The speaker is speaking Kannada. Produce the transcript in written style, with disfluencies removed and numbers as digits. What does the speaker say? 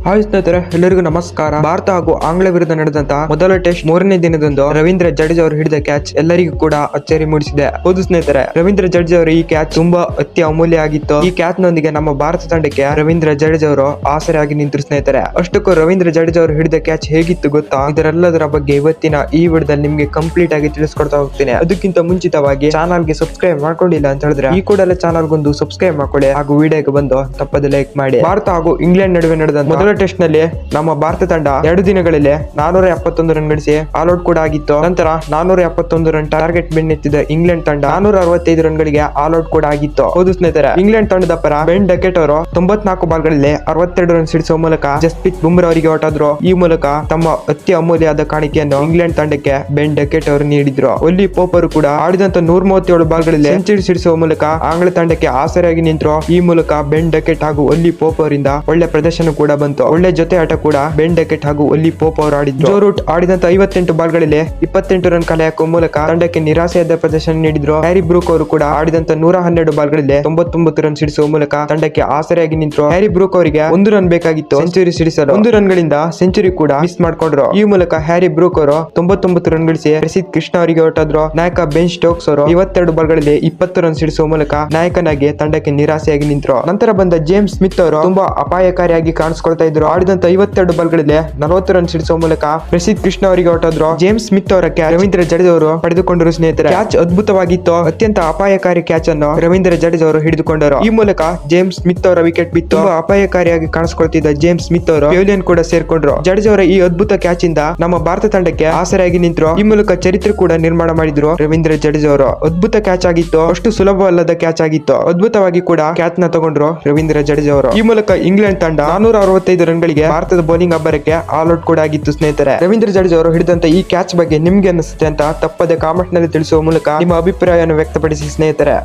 ಹಾಯ್ ಸ್ನೇಹಿತರೆ, ಎಲ್ಲರಿಗೂ ನಮಸ್ಕಾರ. ಭಾರತ ಹಾಗೂ ಆಂಗ್ಲ ವಿರುದ್ಧ ನಡೆದಂತಹ ಮೊದಲ ಟೆಸ್ಟ್ ಮೂರನೇ ದಿನದಂದು ರವೀಂದ್ರ ಜಡೇಜಾ ಅವರು ಹಿಡಿದ ಕ್ಯಾಚ್ ಎಲ್ಲರಿಗೂ ಕೂಡ ಅಚ್ಚರಿ ಮೂಡಿಸಿದೆ. ಹೌದು ಸ್ನೇಹಿತರೆ, ರವೀಂದ್ರ ಜಡೇಜಾ ಅವರು ಈ ಕ್ಯಾಚ್ ತುಂಬಾ ಅತಿ ಅಮೂಲ್ಯ ಆಗಿತ್ತು. ಈ ಕ್ಯಾಚ್ ನೊಂದಿಗೆ ನಮ್ಮ ಭಾರತ ತಂಡಕ್ಕೆ ರವೀಂದ್ರ ಜಡೇಜಾ ಅವರು ಆಸರೆಯಾಗಿ ನಿಂತರು ಸ್ನೇಹಿತರೆ. ಅಷ್ಟಕ್ಕೂ ರವೀಂದ್ರ ಜಡೇಜಾ ಅವರು ಹಿಡಿದ ಕ್ಯಾಚ್ ಹೇಗಿತ್ತು ಗೊತ್ತಾ? ಇದರೆಲ್ಲದರ ಬಗ್ಗೆ ಇವತ್ತಿನ ಈ ವಿಡಿಯೋದಲ್ಲಿ ನಿಮ್ಗೆ ಕಂಪ್ಲೀಟ್ ಆಗಿ ತಿಳಿಸ್ಕೊಡ್ತಾ ಹೋಗ್ತೀನಿ. ಅದಕ್ಕಿಂತ ಮುಂಚಿತವಾಗಿ ಚಾನಲ್ಗೆ ಸಬ್ಸ್ಕ್ರೈಬ್ ಮಾಡ್ಕೊಂಡಿಲ್ಲ ಅಂತ ಹೇಳಿದ್ರೆ ಈ ಕೂಡಲೇ ಚಾನಲ್ಗೊಂದು ಸಬ್ಸ್ಕ್ರೈಬ್ ಮಾಡ್ಕೊಳ್ಳಿ ಹಾಗೂ ವಿಡಿಯೋಗೆ ಬಂದು ತಪ್ಪದೆ ಲೈಕ್ ಮಾಡಿ. ಭಾರತ ಹಾಗೂ ಇಂಗ್ಲೆಂಡ್ ನಡುವೆ ನಡೆದ ಮೊದಲ ಟೆಸ್ಟ್ ನಲ್ಲಿ ನಮ್ಮ ಭಾರತ ತಂಡ 2 ದಿನಗಳಲ್ಲಿ 471 ರನ್ ಗಳಿಸಿ ಆಲ್ಔಟ್ ಕೂಡ ಆಗಿತ್ತು. ನಂತರ 471 ರನ್ ಟಾರ್ಗೆಟ್ ಬೆನ್ನತ್ತಿದ ಇಂಗ್ಲೆಂಡ್ ತಂಡ 465 ರನ್ ಗಳಿಗೆ ಆಲ್ಔಟ್ ಕೂಡ ಆಗಿತ್ತು. ಹೌದು ಸ್ನೇಹಿತರೆ, ಇಂಗ್ಲೆಂಡ್ ತಂಡದ ಪರ ಬೆನ್ ಡಕೆಟ್ ಅವರು 94 ಬಾಲ್ಗಳಲ್ಲಿ 62 ರನ್ ಸಿಡಿಸುವ ಮೂಲಕ ಜಸ್ಪ್ರೀತ್ ಬುಮ್ರಾ ಅವರಿಗೆ ಹೊರಟಾದ್ರು. ಈ ಮೂಲಕ ತಮ್ಮ ಅತಿ ಅಮೂಲ್ಯವಾದ ಕಾಣಿಕೆಯನ್ನು ಇಂಗ್ಲೆಂಡ್ ತಂಡಕ್ಕೆ ಬೆನ್ ಡಕೆಟ್ ಅವರು ನೀಡಿದ್ರು. ಒಲ್ಲಿ ಪೋಪ್ ಅವರು ಕೂಡ ಆಡಿದಂತ 137 ಬಾಲ್ಗಳಲ್ಲಿ ಸೆಂಚುರಿ ಸಿಡಿಸುವ ಮೂಲಕ ಆಂಗ್ಲ ತಂಡಕ್ಕೆ ಆಸರೆಯಾಗಿ ನಿಂತರು. ಈ ಮೂಲಕ ಬೆನ್ ಡಕೆಟ್ ಹಾಗೂ ಒಲ್ಲಿ ಪೋಪ್ ಅವರಿಂದ ಒಳ್ಳೆ ಪ್ರದರ್ಶನ ಕೂಡ ಬಂತು. ಒಳ್ಳೆ ಜೊತೆ ಆಟ ಕೂಡ ಬೆನ್ ಡಕೆಟ್ ಹಾಗೂ ಒಲ್ಲಿ ಪೋಪ್ ಅವರು ಆಡಿದ್ರು. ಜೋ ರೂಟ್ ಆಡಿದಂತ 58 ಬಾಲ್ಗಳಲ್ಲಿ 28 ರನ್ ಕಲೆ ಹಾಕುವ ಮೂಲಕ ತಂಡಕ್ಕೆ ನಿರಾಸೆಯಾದ ಪ್ರದರ್ಶನ ನೀಡಿದ್ರು. ಹ್ಯಾರಿ ಬ್ರೂಕ್ ಅವರು ಕೂಡ ಆಡಿದಂತ 112 ಬಾಲ್ಗಳಲ್ಲಿ 99 ರನ್ ಸಿಡಿಸುವ ಮೂಲಕ ತಂಡಕ್ಕೆ ಆಸರೆಯಾಗಿ ನಿಂತರು. ಹ್ಯಾರಿ ಬ್ರೂಕ್ ಅವರಿಗೆ 1 ರನ್ ಬೇಕಾಗಿತ್ತು ಸೆಂಚುರಿ ಸಿಡಿಸಲು. 1 ರನ್ ಗಳಿಂದ ಸೆಂಚುರಿ ಕೂಡ ಮಿಸ್ ಮಾಡ್ಕೊಂಡ್ರು. ಈ ಮೂಲಕ ಹ್ಯಾರಿ ಬ್ರೂಕ್ ಅವರು 99 ರನ್ ಗಳಿಸಿ ಪ್ರಸಿದ್ಧ ಕೃಷ್ಣ ಅವರಿಗೆ ಹೊರಟಾದ್ರು. ನಾಯಕ ಬೆನ್ ಸ್ಟೋಕ್ಸ್ ಅವರು 52 ಬಾಲ್ಗಳಲ್ಲಿ 20 ರನ್ ಸಿಡಿಸುವ ಮೂಲಕ ನಾಯಕನಾಗಿ ತಂಡಕ್ಕೆ ನಿರಾಸೆಯಾಗಿ ನಿಂತರು. ನಂತರ ಬಂದ ಜೇಮ್ಸ್ ಸ್ಮಿತ್ ಅವರು ತುಂಬಾ ಅಪಾಯಕಾರಿಯಾಗಿ ಕಾಣಿಸ್ಕೊಳ್ತಾ ಇದ್ರು. ಆಡಿದಂತ 52 ಬಾಲ್ಗಳಲ್ಲಿ 40 ರನ್ ಸಿಡಿಸುವ ಮೂಲಕ ಪ್ರಸಿದ್ಧ ಕೃಷ್ಣ ಅವರಿಗೆ ಹೊರಟಾದ್ರು. ಜೇಮ್ಸ್ ಸ್ಮಿತ್ ಅವರ ಕ್ಯಾಚ್ ರವೀಂದ್ರ ಜಡೇಜಾ ಅವರು ಪಡೆದುಕೊಂಡರು ಸ್ನೇಹಿತರೆ. ಕ್ಯಾಚ್ ಅದ್ಭುತವಾಗಿತ್ತು. ಅತ್ಯಂತ ಅಪಾಯಕಾರಿ ಕ್ಯಾಚ್ ಅನ್ನು ರವೀಂದ್ರ ಜಡೇಜಾ ಅವರು ಹಿಡಿದುಕೊಂಡರು. ಈ ಮೂಲಕ ಜೇಮ್ಸ್ ಸ್ಮಿತ್ ಅವರ ವಿಕೆಟ್ ಬಿತ್ತು. ತುಂಬಾ ಅಪಾಯಕಾರಿಯಾಗಿ ಕಾಣಿಸ್ಕೊಳ್ತಿದ್ದ ಜೇಮ್ಸ್ ಸ್ಮಿತ್ ಅವರು ಪೆವಿಲಿಯನ್ ಕೂಡ ಸೇರ್ಕೊಂಡ್ರು. ಜಡೇಜಾ ಅವರ ಈ ಅದ್ಭುತ ಕ್ಯಾಚ್ ಇಂದ ನಮ್ಮ ಭಾರತ ತಂಡಕ್ಕೆ ಆಸರೆಯಾಗಿ ನಿಂತರು. ಈ ಮೂಲಕ ಚರಿತ್ರೆ ಕೂಡ ನಿರ್ಮಾಣ ಮಾಡಿದ್ರು ರವೀಂದ್ರ ಜಡೇಜಾ ಅವರು. ಅದ್ಭುತ ಕ್ಯಾಚ್ ಆಗಿತ್ತು. ಅಷ್ಟು ಸುಲಭವಲ್ಲದ ಕ್ಯಾಚ್ ಆಗಿತ್ತು. ಅದ್ಭುತವಾಗಿ ಕೂಡ ಕ್ಯಾಚ್ ನ ತಗೊಂಡ್ರು ರವೀಂದ್ರ ಜಡೇಜಾ ಅವರು. ಈ ಮೂಲಕ ಇಂಗ್ಲೆಂಡ್ ತಂಡ 465 ರನ್ ಗಳಿಗೆ ಭಾರತದ ಬೌಲಿಂಗ್ ಅಬ್ಬರಕ್ಕೆ ಆಲ್ಔಟ್ ಕೂಡ ಆಗಿತ್ತು ಸ್ನೇಹಿತರೆ. ರವೀಂದ್ರ ಜಡೇಜಾ ಅವರು ಹಿಡಿದಂತ ಈ ಕ್ಯಾಚ್ ಬಗ್ಗೆ ನಿಮ್ಗೆ ಅನಿಸುತ್ತೆ ಅಂತ ತಪ್ಪದೆ ಕಾಮೆಂಟ್ ನಲ್ಲಿ ತಿಳಿಸುವ ಮೂಲಕ ನಿಮ್ಮ ಅಭಿಪ್ರಾಯವನ್ನು ವ್ಯಕ್ತಪಡಿಸಿ ಸ್ನೇಹಿತರೆ.